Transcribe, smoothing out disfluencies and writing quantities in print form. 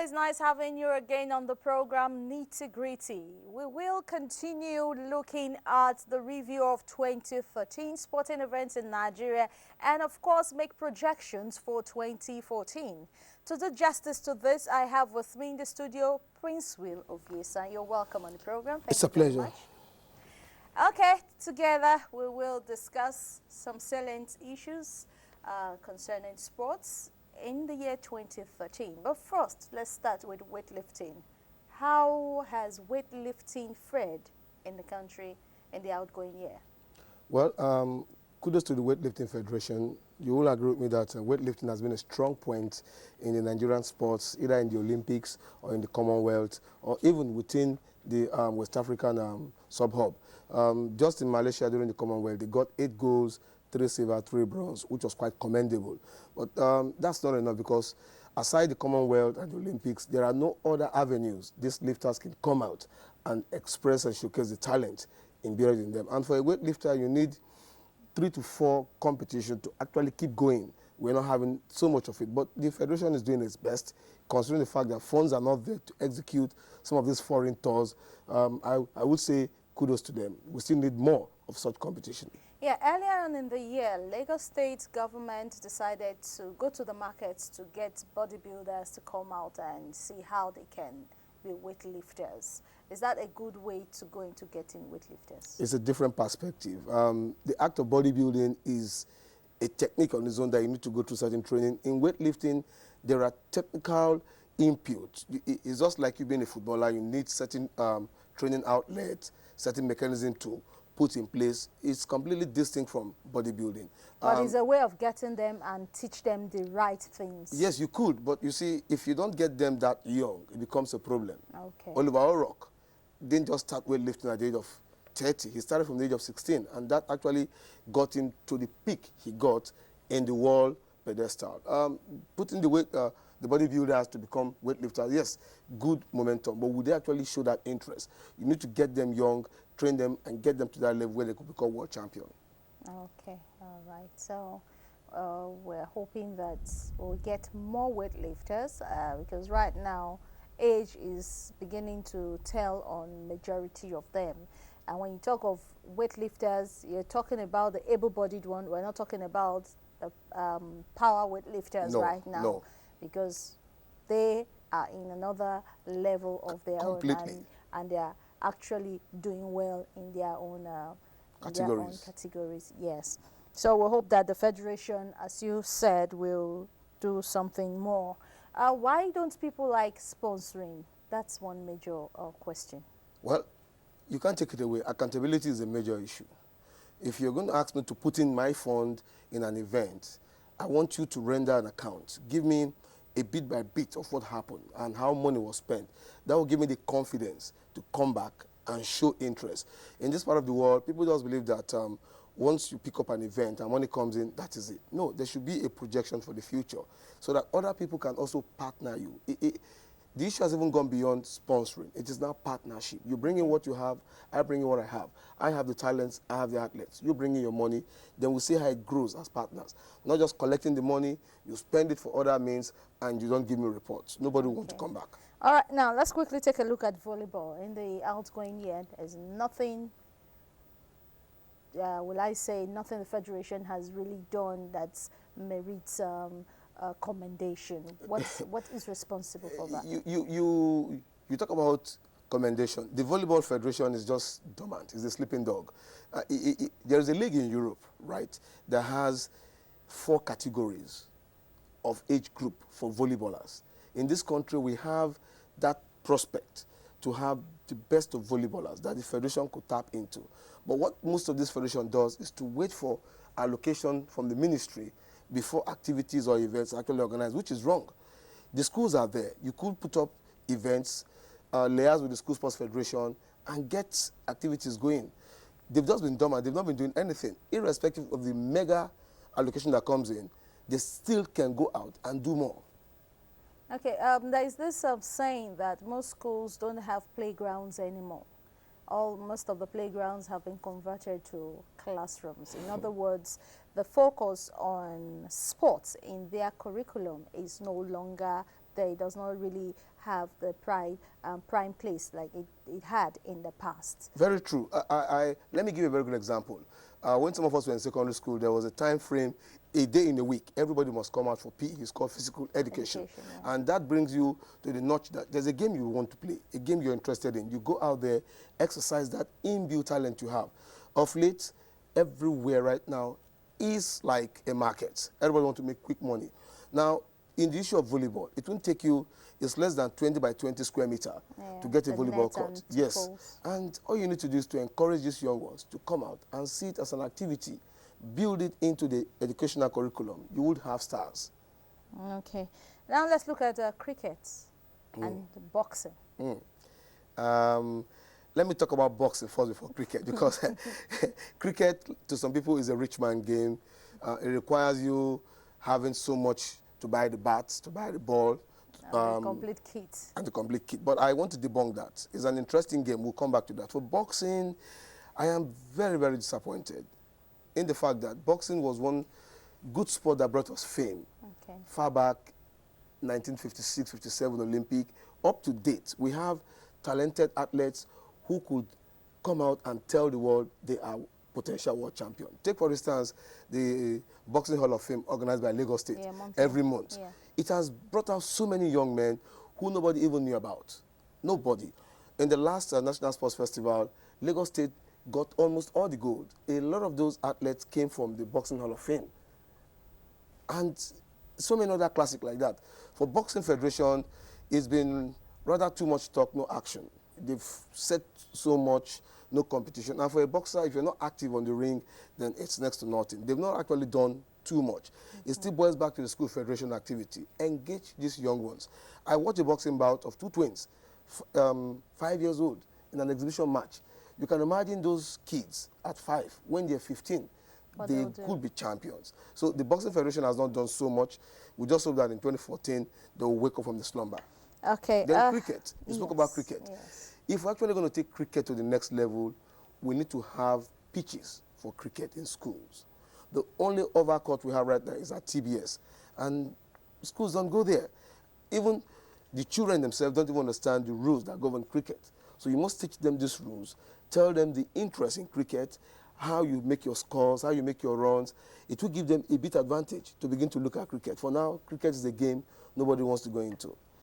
always nice having you again on the program Nitty Gritty. We will continue looking at the review of 2013 sporting events in Nigeria and of course make projections for 2014. To do justice to this, I have with me in the studio Prince Will Oviesa. You're welcome on the program. It's a pleasure. Okay, together we will discuss some salient issues concerning sports in the year 2013. But first, let's start with weightlifting. How has weightlifting fared in the country in the outgoing year? Well, kudos to the Weightlifting Federation. You will agree with me that weightlifting has been a strong point in the Nigerian sports, either in the Olympics or in the Commonwealth, or even within the West African sub-hub. Just in Malaysia during the Commonwealth, they got 8 goals, 3 silver, 3 bronze, which was quite commendable. But that's not enough because aside the Commonwealth and the Olympics, there are no other avenues these lifters can come out and express and showcase the talent embedded in them. And for a weightlifter, you need 3 to 4 competitions to actually keep going. We're not having so much of it, but the Federation is doing its best, considering the fact that funds are not there to execute some of these foreign tours. I would say kudos to them. We still need more of such competition. Yeah, earlier on in the year, Lagos State government decided to go to the markets to get bodybuilders to come out and see how they can be weightlifters. Is that a good way to go into getting weightlifters? It's a different perspective. The act of bodybuilding is a technique on its own that you need to go through certain training. In weightlifting, there are technical inputs. It's just like you being a footballer. You need certain training outlets, certain mechanism to put in place. It's completely distinct from bodybuilding. But it's a way of getting them and teach them the right things. Yes, you could, but you see, if you don't get them that young, it becomes a problem. Okay. Oliver O'Rourke didn't just start weightlifting at the age of 30. He started from the age of 16, and that actually got him to the peak he got in the world pedestal. Putting the weight, the bodybuilders to become weightlifters, yes, good momentum, but would they actually show that interest? You need to get them young, train them, and get them to that level where they could become world champion. Okay, all right. So we're hoping that we'll get more weightlifters because right now age is beginning to tell on majority of them. And when you talk of weightlifters, you're talking about the able-bodied one. We're not talking about the power weightlifters right now. No. Because they are in another level of their own and they are actually doing well in their own categories. Yes. So we hope that the Federation, as you said, will do something more. Why don't people like sponsoring? That's one major question. Well, you can't take it away. Accountability is a major issue. If you're going to ask me to put in my fund in an event, I want you to render an account. Give me a bit by bit of what happened and how money was spent. That will give me the confidence to come back and show interest. In this part of the world, people just believe that once you pick up an event and money comes in, that is it. No, there should be a projection for the future so that other people can also partner you. The issue has even gone beyond sponsoring. It is now partnership. You bring in what you have, I bring in what I have. I have the talents, I have the athletes. You bring in your money, then we see how it grows as partners. Not just collecting the money, you spend it for other means, and you don't give me reports. Nobody wants to come back. All right, now let's quickly take a look at volleyball. In the outgoing year, there's nothing, will I say, nothing the Federation has really done that merits commendation. What is responsible for that? You talk about commendation. The Volleyball Federation is just dormant. It's a sleeping dog. There's a league in Europe, right, that has 4 categories of age group for volleyballers. In this country, we have that prospect to have the best of volleyballers that the Federation could tap into. But what most of this Federation does is to wait for allocation from the ministry before activities or events are actually organized, which is wrong. The schools are there. You could put up events, layers with the School Sports Federation, and get activities going. They've just been dormant. They've not been doing anything. Irrespective of the mega allocation that comes in, they still can go out and do more. Okay, there is this saying that most schools don't have playgrounds anymore. Most of the playgrounds have been converted to classrooms. In other words, the focus on sports in their curriculum is no longer there. It does not really have the prime place like it had in the past. Very true. Let me give you a very good example. When some of us were in secondary school, there was a time frame, a day in a week, everybody must come out for PE. It's called physical education. Yeah. And that brings you to the notch that there's a game you want to play, a game you're interested in. You go out there, exercise that inbuilt talent you have. Of late, everywhere right now is like a market. Everybody wants to make quick money. Now, in the issue of volleyball, it won't take you, it's less than 20 by 20 square meter to get a volleyball court. Yes. Poles. And all you need to do is to encourage these young ones to come out and see it as an activity, build it into the educational curriculum. You would have stars. Okay. Now let's look at cricket and boxing. Let me talk about boxing first before cricket, because cricket to some people is a rich man game. It requires you having so much to buy the bats, to buy the ball. And the complete kit. And the complete kit. But I want to debunk that. It's an interesting game. We'll come back to that. For boxing, I am very, very disappointed in the fact that boxing was one good sport that brought us fame. Okay. Far back, 1956, 57 Olympic, up to date. We have talented athletes who could come out and tell the world they are potential world champion. Take, for instance, the Boxing Hall of Fame organized by Lagos State every month. Yeah. It has brought out so many young men who nobody even knew about. Nobody. In the last National Sports Festival, Lagos State got almost all the gold. A lot of those athletes came from the Boxing Hall of Fame. And so many other classics like that. For Boxing Federation, it's been rather too much talk, no action. They've said so much, no competition. And for a boxer, if you're not active on the ring, then it's next to nothing. They've not actually done too much. It still boils back to the school federation activity. Engage these young ones. I watched a boxing bout of two twins, 5 years old, in an exhibition match. You can imagine those kids at 5, when they're 15, they could be champions. So the Boxing Federation has not done so much. We just hope that in 2014, they'll wake up from the slumber. Okay. Then cricket. You spoke about cricket. Yes. If we're actually going to take cricket to the next level, we need to have pitches for cricket in schools. The only overcourt we have right now is at TBS, and schools don't go there. Even the children themselves don't even understand the rules that govern cricket. So you must teach them these rules, tell them the interest in cricket, how you make your scores, how you make your runs. It will give them a bit advantage to begin to look at cricket. For now, cricket is a game nobody wants to go into.